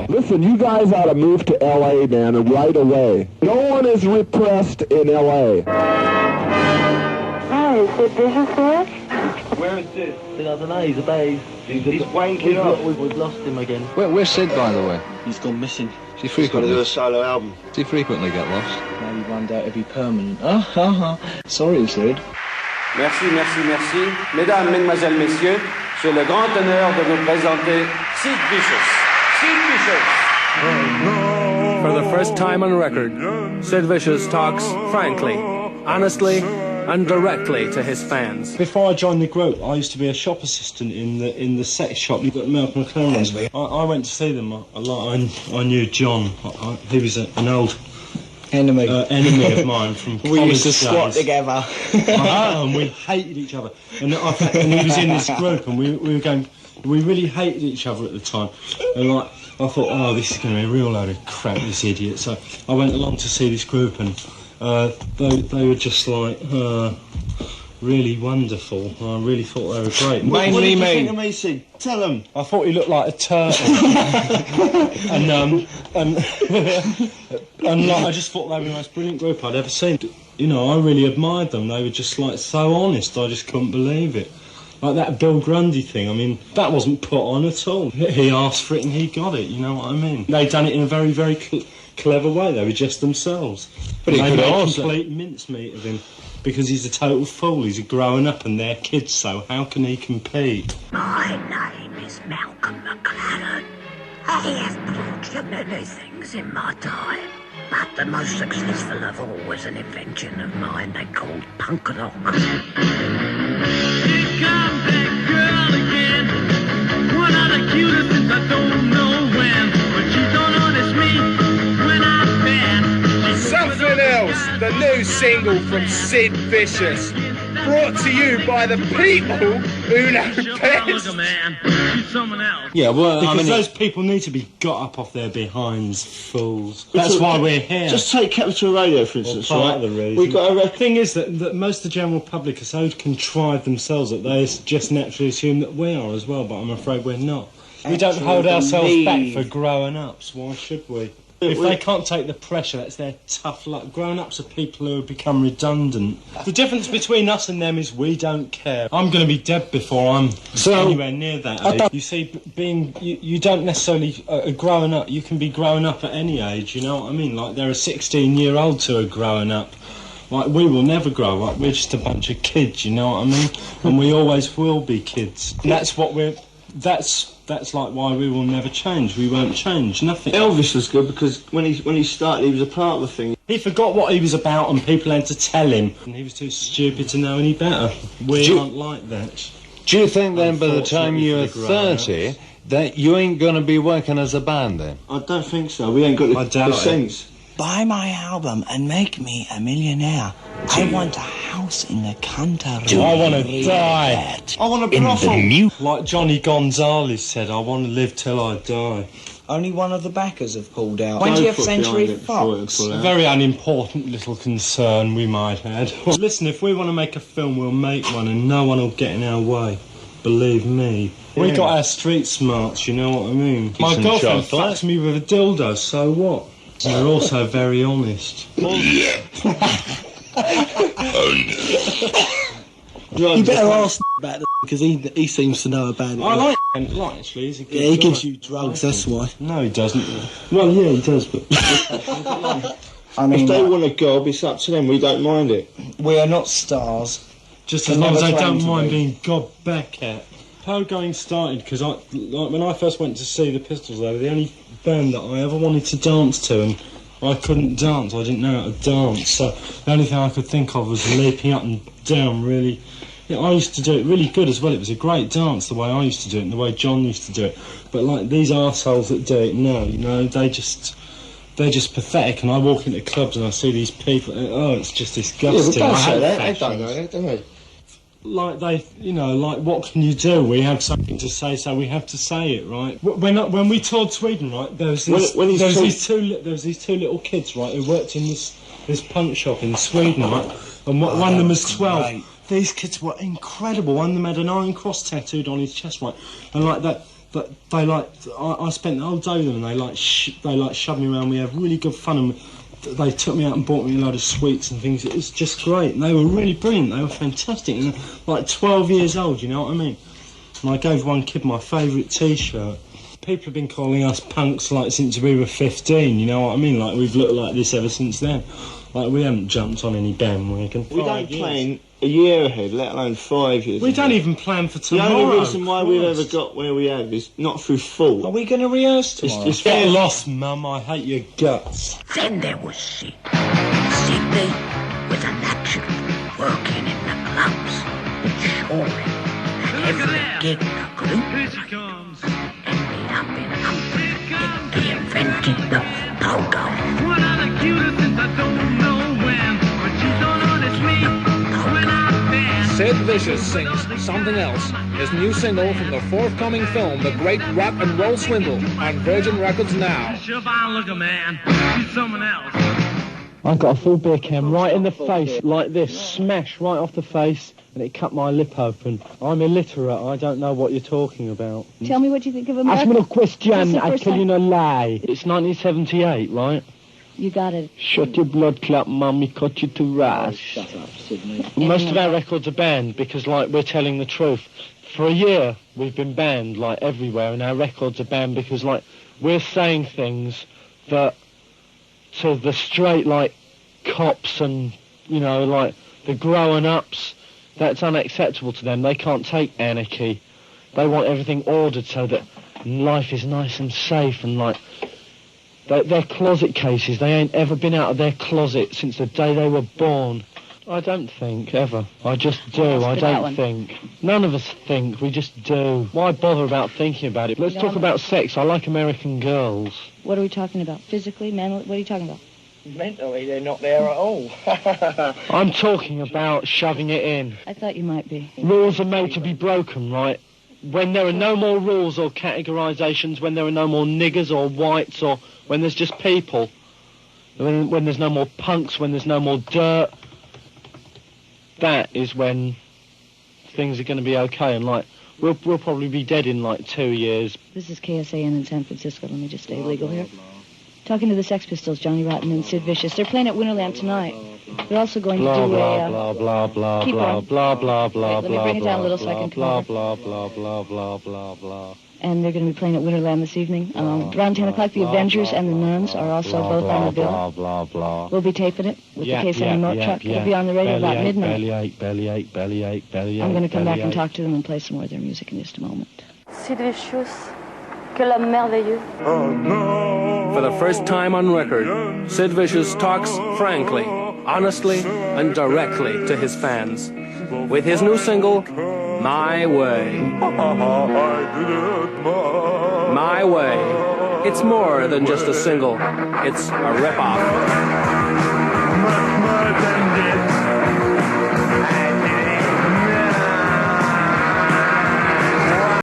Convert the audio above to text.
Listen, you guys ought to move to L.A., man, and right away. No one is repressed in L.A. Hi, is it Vicious here? Where is Sid? I don't know, he's a babe. He's wanking up. We've lost him again. Where's Sid, by the way? He's gone missing. Does he frequently do a solo album? Does he frequently get lost? Maybe one day it'll be permanent. Sorry, Sid. Merci, merci, merci. Mesdames, mesdemoiselles, messieurs, j'ai le grand honneur de vous présenter Sid Vicious. Sid Vicious. For the first time on record, Sid Vicious talks frankly, honestly, and directly to his fans. Before I joined the group, I used to be a shop assistant in the sex shop that Malcolm McLaren runs. I went to see them. I knew John. He was an old enemy of mine from college. We used to squat together. And we hated each other. And he was in this group, and we were going. We really hated each other at the time. And I thought, oh, this is going to be a real load of crap, this idiot. So I went along to see this group, and they were just like really wonderful. I really thought they were great. What did you think of me, Sid? Tell them. I thought he looked like a turtle. and I just thought they were the most brilliant group I'd ever seen. You know, I really admired them. They were just like so honest. I just couldn't believe it. Like that Bill Grundy thing, I mean, that wasn't put on at all. He asked for it and he got it, you know what I mean? They'd done it in a very, very clever way. They were just themselves. But he could made also complete mincemeat of him because he's a total fool. He's a growing up and they're kids, so how can he compete? My name is Malcolm McLaren. I have brought many things in my time, but the most successful of all was an invention of mine they called punk rock. Come back, girl, again. One of the cutest since I don't know when. But you don't notice me when I'm bad. Something Else, the new single from Sid Vicious. Brought to you by the people who know best. Yeah, well, because those people need to be got up off their behinds, fools. That's why we're here. Just take Capital Radio, for instance, right? The thing is that most of the general public are so contrived themselves that they just naturally assume that we are as well, but I'm afraid we're not. We don't hold ourselves back for grown-ups. Why should we? If they can't take the pressure, that's their tough luck. Grown-ups are people who have become redundant. The difference between us and them is we don't care. I'm going to be dead before I'm anywhere near that age. You see, you don't necessarily growing up. You can be growing up at any age, you know what I mean? Like, there are 16-year-olds who are growing up. Like, we will never grow up. We're just a bunch of kids, you know what I mean? And we always will be kids. And that's what we're... That's like why we will never change. We won't change. Nothing. Elvis was good because when he started, he was a part of the thing. He forgot what he was about and people had to tell him. And he was too stupid to know any better. We aren't like that. Do you think then by the time you're 30 that you ain't going to be working as a band then? I don't think so. We ain't got the sense. Buy my album and make me a millionaire. I want a house in the country. I want to die. I want to brothel. Like Johnny Gonzalez said, I want to live till I die. Only one of the backers have pulled out. 20th Century Fox. A very unimportant little concern we might add. Listen, if we want to make a film, we'll make one and no one will get in our way. Believe me. Yeah. We got our street smarts, you know what I mean? My girlfriend fucks me with a dildo, so what? You're also very honest. You better ask about it because he seems to know about it. I like actually. He's a good he gives you drugs, that's why. No, he doesn't. Well, yeah, he does, but... I mean, if they want a gob, it's up to them. We don't mind it. We are not stars. Just as long as they don't mind being gobbed back at. How going started, because when I first went to see the Pistols, they were the only band that I ever wanted to dance to, and I couldn't dance. I didn't know how to dance, so the only thing I could think of was leaping up and down. Really, yeah, I used to do it really good as well. It was a great dance the way I used to do it and the way John used to do it. But like these arseholes that do it now, you know, they're just pathetic. And I walk into clubs and I see these people. And, oh, it's just disgusting. Yeah, they don't know that, don't they? Like what can you do? We have something to say, so we have to say it, right? When we toured Sweden, right, there was these two little kids, right, who worked in this punk shop in Sweden, right, and one of them was 12. Right. These kids were incredible. One of them had an iron cross tattooed on his chest, right, and like that. But they I spent the whole day with them, and they shoved me around. We had really good fun, and they took me out and bought me a load of sweets and things. It was just great, and they were really brilliant. They were fantastic, and like 12 years old, you know what I mean? And I gave one kid my favourite T-shirt. People have been calling us punks like since we were 15, you know what I mean? Like we've looked like this ever since then. Like we haven't jumped on any bandwagon. We don't plan a year ahead, let alone 5 years. We don't even plan for tomorrow. The only reason why we've ever got where we have is not through fault. Are we going to rehearse tomorrow? Get lost, Mum. I hate your guts. Then there was Sid. Sidney was an action working in the clubs, ensuring that every gig the group ended up in Hungary. He invented the pogo. One of the cutest since I don't know when, but she don't notice me when I'm there. Sid Vicious sings Something Else, his new single from the forthcoming film The Great Rock and Roll Swindle, on Virgin Records now. Sure, I look a man, she's someone else. I got a full beer can right in the face, like this, smash right off the face, and it cut my lip open. I'm illiterate, I don't know what you're talking about. Tell me what you think of America. Ask me a question, I tell you no lie. It's 1978, right? You got it. Shut your blood clot, mummy, cut you to rice. Shut up, Sydney. Most of our records are banned because, like, we're telling the truth. For a year, we've been banned, like, everywhere, and our records are banned because, like, we're saying things that, to the straight, like, cops and, you know, like, the growing-ups, that's unacceptable to them. They can't take anarchy. They want everything ordered so that life is nice and safe and, like, they're closet cases. They ain't ever been out of their closet since the day they were born. I don't think, ever. I just do. I don't think. None of us think. We just do. Why bother about thinking about it? Let's talk about sex. I like American girls. What are we talking about? Physically, mentally? What are you talking about? Mentally, they're not there at all. I'm talking about shoving it in. I thought you might be. Rules are made to be broken, right? When there are no more rules or categorisations, when there are no more niggers or whites, or when there's just people, when there's no more punks, when there's no more dirt, that is when things are going to be okay. And, like, we'll probably be dead in, like, 2 years. This is KSAN in San Francisco. Let me just stay legal here. Talking to the Sex Pistols, Johnny Rotten and Sid Vicious. They're playing at Winterland tonight. They're also going to do a... blah, blah, blah, keep blah, on. blah, blah, blah, Wait, let me bring it down a little so I can come over. blah, blah, blah, blah, blah, blah. And they're going to be playing at Winterland this evening. Around 10 o'clock, the Avengers and the Nuns are also both on the bill. We'll be taping it with the KSAN remote truck. It'll be on the radio about midnight. Belly I'm going to come back and talk to them and play some more of their music in just a moment. Sid Vicious, quel homme merveilleux. For the first time on record, Sid Vicious talks frankly, honestly, and directly to his fans. With his new single, My Way. My Way. It's more than just a single. It's a rip-off.